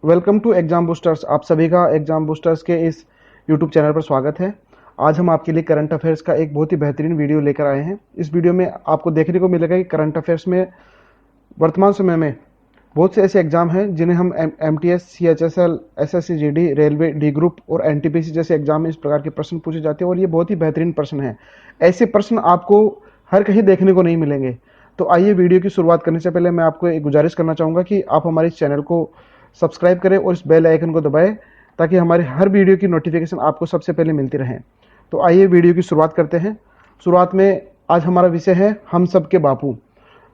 Welcome to exam boosters. आप सभी का एग्जाम बूस्टर्स के इस यूट्यूब चैनल पर स्वागत है। आज हम आपके लिए करंट अफेयर्स का एक बहुत ही बेहतरीन वीडियो लेकर आए हैं। इस वीडियो में आपको देखने को मिलेगा कि करंट अफेयर्स में वर्तमान समय में बहुत से ऐसे एग्जाम हैं जिन्हें हम MTS, CHSL, SSC-GD, railway, D group और NTPC जैसे एग्जाम में इस प्रकार के प्रश्न पूछे जाते हैं और ये बहुत ही बेहतरीन प्रश्न हैं। ऐसे प्रश्न आपको हर कहीं देखने को नहीं मिलेंगे। तो आइए, वीडियो की शुरुआत करने से पहले मैं आपको एक गुजारिश करना चाहूँगा कि आप हमारे इस चैनल को सब्सक्राइब करें और इस बेल आइकन को दबाएं ताकि हमारे हर वीडियो की नोटिफिकेशन आपको सबसे पहले मिलती रहे। तो आइए वीडियो की शुरुआत करते हैं। शुरुआत में आज हमारा विषय है हम सबके बापू।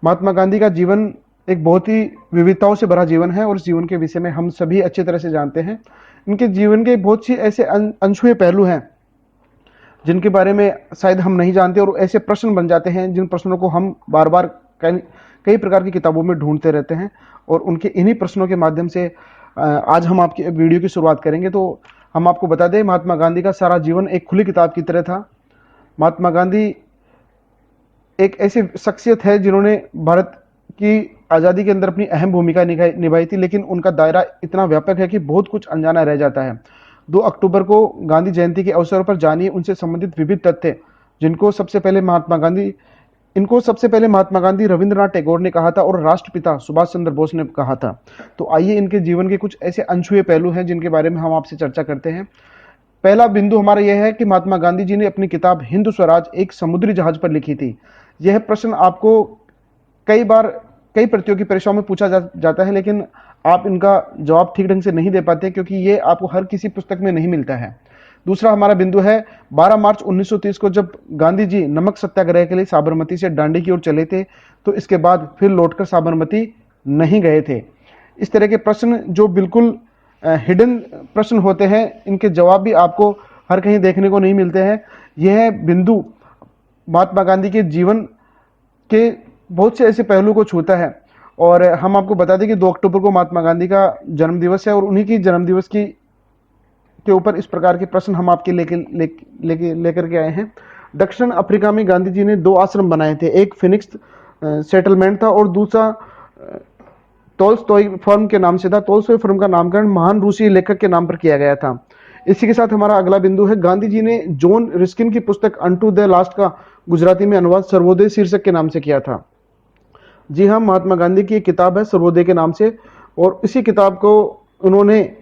महात्मा गांधी का जीवन एक बहुत ही विविधताओं से भरा जीवन है और इस जीवन के विषय में हम सभी अच्छी तरह से जानते हैं। इनके जीवन के बहुत सी ऐसे अनछुए पहलू हैं जिनके बारे में शायद हम नहीं जानते और ऐसे प्रश्न बन जाते हैं जिन प्रश्नों को हम बार बार कई प्रकार की किताबों में ढूंढते रहते हैं और उनके इन्हीं प्रश्नों के माध्यम से आज हम आपकी वीडियो की शुरुआत करेंगे। तो हम आपको बता दें, महात्मा गांधी का सारा जीवन एक खुली किताब की तरह था। महात्मा गांधी एक ऐसी शख्सियत है जिन्होंने भारत की आज़ादी के अंदर अपनी अहम भूमिका निभाई थी, लेकिन उनका दायरा इतना व्यापक है कि बहुत कुछ अनजाना रह जाता है। 2 अक्टूबर को गांधी जयंती के अवसर पर जानिए उनसे संबंधित विविध तथ्य जिनको सबसे पहले महात्मा गांधी रविंद्रनाथ टैगोर ने कहा था और राष्ट्रपिता सुभाष चंद्र बोस ने कहा था। तो आइए, इनके जीवन के कुछ ऐसे अनछुए पहलू हैं जिनके बारे में हम आपसे चर्चा करते हैं। पहला बिंदु हमारा यह है कि महात्मा गांधी जी ने अपनी किताब हिंद स्वराज एक समुद्री जहाज पर लिखी थी। यह प्रश्न आपको कई बार कई प्रतियोगी परीक्षाओं में पूछा जाता है, लेकिन आप इनका जवाब ठीक ढंग से नहीं दे पाते क्योंकि ये आपको हर किसी पुस्तक में नहीं मिलता है। दूसरा हमारा बिंदु है 12 मार्च 1930 को जब गांधी जी नमक सत्याग्रह के लिए साबरमती से दांडी की ओर चले थे, तो इसके बाद फिर लौटकर साबरमती नहीं गए थे। इस तरह के प्रश्न जो बिल्कुल हिडन प्रश्न होते हैं, इनके जवाब भी आपको हर कहीं देखने को नहीं मिलते हैं। यह बिंदु महात्मा गांधी के जीवन के बहुत से ऐसे पहलू को छूता है। और हम आपको बता दें कि 2 अक्टूबर को महात्मा गांधी का जन्मदिवस है और उन्हीं की जन्मदिवस के ऊपर इस प्रकार के प्रश्न हम आपके लेकर के आए हैं। दक्षिण अफ्रीका में गांधी जी ने 2 आश्रम बनाए थे। एक फिनिक्स सेटलमेंट था और दूसरा टोल्स्टॉय फर्म के नाम से था। टोल्स्टॉय फर्म का नामकरण महान रूसी लेखक के नाम पर किया गया था। इसी के साथ हमारा अगला बिंदु है, गांधी जी ने जॉन रिस्किन की पुस्तक अनटू द लास्ट का गुजराती में अनुवाद सर्वोदय शीर्षक के नाम से किया था। जी हाँ, महात्मा गांधी की एक किताब है सर्वोदय के नाम से और इसी किताब को उन्होंने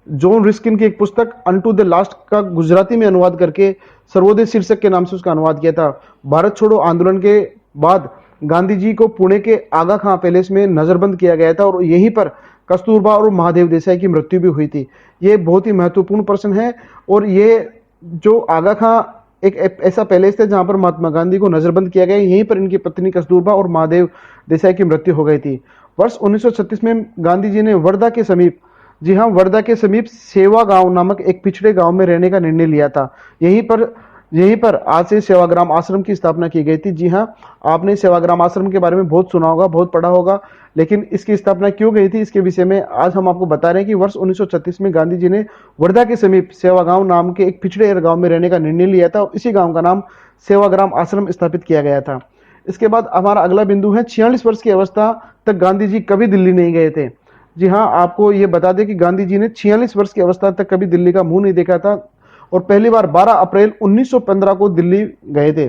जॉन रिस्किन की एक पुस्तक अनटू द लास्ट का गुजराती में अनुवाद करके सर्वोदय शीर्षक के नाम से उसका अनुवाद किया था। भारत छोड़ो आंदोलन के बाद गांधी जी को पुणे के आगा खां पैलेस में नजरबंद किया गया था और यहीं पर कस्तूरबा और महादेव देसाई की मृत्यु भी हुई थी। ये बहुत ही महत्वपूर्ण प्रश्न है और ये जो आगा खां एक ऐसा पैलेस था जहां पर महात्मा गांधी को नजरबंद किया गया, यहीं पर इनकी पत्नी कस्तूरबा और महादेव देसाई की मृत्यु हो गई थी। वर्ष 1936 में गांधी जी ने वर्धा के समीप, जी हाँ, वर्धा के समीप सेवा गांव नामक एक पिछड़े गांव में रहने का निर्णय लिया था। यहीं पर आज से सेवाग्राम आश्रम की स्थापना की गई थी। जी हाँ, आपने सेवाग्राम आश्रम के बारे में बहुत सुना होगा, बहुत पढ़ा होगा, लेकिन इसकी स्थापना क्यों गई थी इसके विषय में आज हम आपको बता रहे हैं कि वर्ष 1936 में गांधी जी ने वर्धा के समीप सेवागांव नाम के एक पिछड़े गांव में रहने का निर्णय लिया था और इसी गांव का नाम सेवाग्राम आश्रम स्थापित किया गया था। इसके बाद हमारा अगला बिंदु है 46 वर्ष की अवस्था तक गांधी जी कभी दिल्ली नहीं गए थे। जी हाँ, आपको ये बता दें कि गांधी जी ने 46 वर्ष की अवस्था तक कभी दिल्ली का मुंह नहीं देखा था और पहली बार 12 अप्रैल 1915 को दिल्ली गए थे।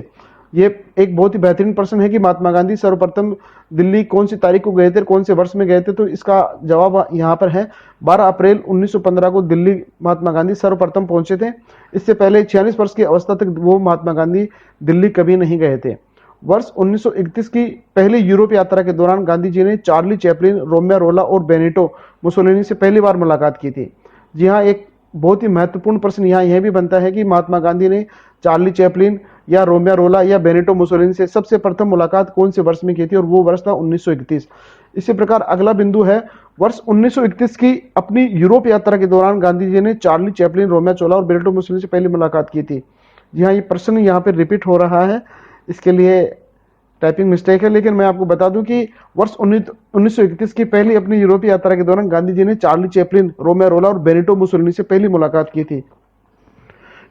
ये एक बहुत ही बेहतरीन प्रश्न है कि महात्मा गांधी सर्वप्रथम दिल्ली कौन सी तारीख को गए थे, कौन से वर्ष में गए थे, तो इसका जवाब यहाँ पर है 12 अप्रैल 1915 को दिल्ली महात्मा गांधी सर्वप्रथम पहुंचे थे। इससे पहले 46 वर्ष की अवस्था तक वो महात्मा गांधी दिल्ली कभी नहीं गए थे। वर्ष 1931 की पहली यूरोप यात्रा के दौरान गांधी जी ने चार्ली चैपलिन, रोमियो रोला और बेनिटो मुसोलिनी से पहली बार मुलाकात की थी। जी हाँ, एक बहुत ही महत्वपूर्ण प्रश्न यहाँ यह भी बनता है कि महात्मा गांधी ने चार्ली चैपलिन या रोमियो रोला या बेनिटो मुसोलिनी से सबसे प्रथम मुलाकात कौन से वर्ष में की थी, और वो वर्ष था 1931। इसी प्रकार अगला बिंदु है, वर्ष 1931 की अपनी यूरोप यात्रा के दौरान गांधी जी ने चार्ली चैपलिन, रोमियो चोला और बेनिटो मुसोलिनी से पहली मुलाकात की थी। जी हाँ, ये प्रश्न यहाँ पे रिपीट हो रहा है, इसके लिए टाइपिंग मिस्टेक है, लेकिन मैं आपको बता दूं कि वर्ष 1931 की पहली अपनी यूरोपीय यात्रा के दौरान गांधी जी ने चार्ली चैपलिन, रोमियो रोला और बेनिटो मुसोलिनी से पहली मुलाकात की थी।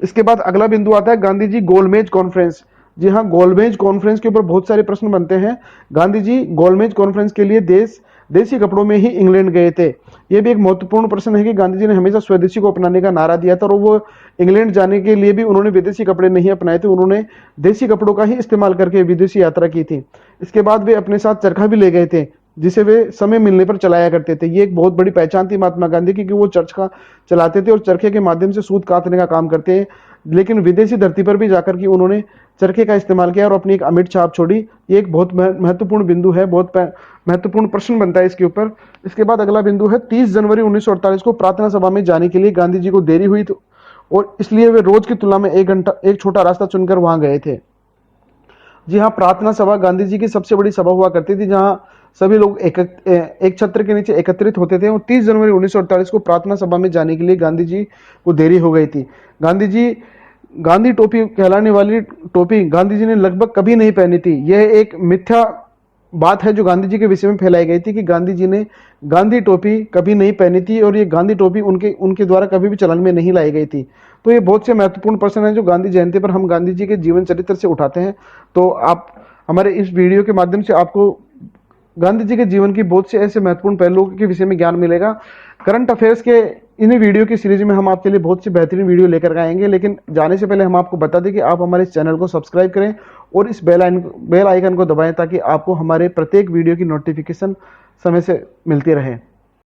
इसके बाद अगला बिंदु आता है गांधी जी गोलमेज कॉन्फ्रेंस। जी हाँ, गोलमेज कॉन्फ्रेंस के ऊपर बहुत सारे प्रश्न बनते हैं। गांधी जी गोलमेज कॉन्फ्रेंस के लिए देश देसी कपड़ों में ही इंग्लैंड गए थे। ये भी एक महत्वपूर्ण प्रश्न है कि गांधी जी ने हमेशा स्वदेशी को अपनाने का नारा दिया था और वो इंग्लैंड जाने के लिए भी उन्होंने विदेशी कपड़े नहीं अपनाए थे, उन्होंने देसी कपड़ों का ही इस्तेमाल करके विदेशी यात्रा की थी। इसके बाद वे अपने साथ चरखा भी ले गए थे, जिसे वे समय मिलने पर चलाया करते थे। ये एक बहुत बड़ी पहचान थी महात्मा गांधी की कि वो चरखा चलाते थे और चरखे के माध्यम से सूत कातने का काम करते हैं, लेकिन विदेशी धरती पर भी जाकर के उन्होंने चरखे का इस्तेमाल किया और अपनी एक अमिट छाप छोड़ी। ये एक बहुत महत्वपूर्ण बिंदु है, बहुत महत्वपूर्ण प्रश्न बनता है इसके ऊपर। इसके बाद अगला बिंदु है 30 जनवरी 1948 को प्रार्थना सभा में जाने के लिए गांधी जी को देरी हुई तो और इसलिए वे रोज की तुलना में एक छोटा रास्ता चुनकर वहां गए थे। जी हाँ, प्रार्थना सभा गांधी जी की सबसे बड़ी सभा हुआ करती थी, जहां सभी लोग एक छत्र के नीचे एकत्रित होते थे। और 30 जनवरी 1948 को प्रार्थना सभा में जाने के लिए गांधी जी को देरी हो गई थी। गांधी जी गांधी टोपी कहलाने वाली टोपी गांधी जी ने लगभग कभी नहीं पहनी थी। यह एक मिथ्या बात है जो गांधी जी के विषय में फैलाई गई थी कि गांधी जी ने गांधी टोपी कभी नहीं पहनी थी और ये गांधी टोपी उनके उनके द्वारा कभी भी चलन में नहीं लाई गई थी। तो ये बहुत से महत्वपूर्ण प्रश्न है जो गांधी जयंती पर हम गांधी जी के जीवन चरित्र से उठाते हैं। तो आप हमारे इस वीडियो के माध्यम से आपको गांधी जी के जीवन की बहुत से ऐसे महत्वपूर्ण पहलुओं के विषय में ज्ञान मिलेगा। करंट अफेयर्स के इन्हीं वीडियो की सीरीज में हम आपके लिए बहुत सी बेहतरीन वीडियो लेकर आएंगे, लेकिन जाने से पहले हम आपको बता दें कि आप हमारे इस चैनल को सब्सक्राइब करें और इस बेल आइकन को दबाएं ताकि आपको हमारे प्रत्येक वीडियो की नोटिफिकेशन समय से मिलती रहे।